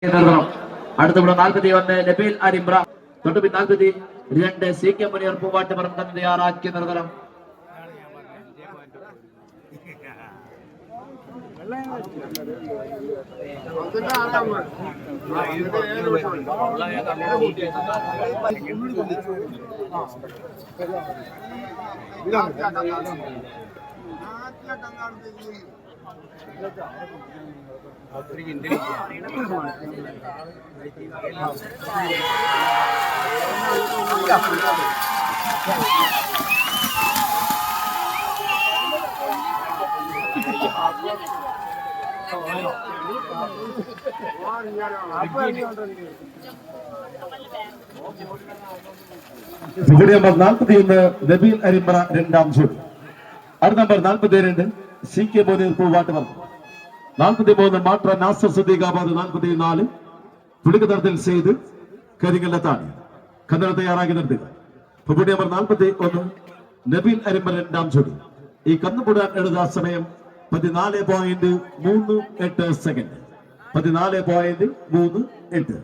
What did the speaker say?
അടുത്ത 41 നബീൽ അരിമ്ര, തൊട്ടുപിൻ 42 CK മുനിയർ പൂവാട്ടുപുറം തന്നെ തയ്യാറാക്കിയ നിർത്തണം. ഇവിടെ നമ്പർ 41 നബീൽ അരിമ്പ്ര രണ്ടാം ഷൂട്ട്. അടുത്ത നമ്പർ 42 CK മുനീർ പൂവാട്ടുപുറം, 43 മാട്ര നാസർ സുദ്ദീഖാബാദ്, 44 പുളിക്കതടത്തിൽ സെയ്ത് കരിങ്കല്ലത്താണ് കന്നഡ തയ്യാറാക്കി നിർത്തുക. ഇവിടെ നമ്പർ 41 നബീൽ അരിമ്പ്ര രണ്ടാം ഷൂട്ട്. ഈ കന്നുപൂടാൻ എടുത്ത സമയം 14.38 സെക്കൻഡ്. 14.38.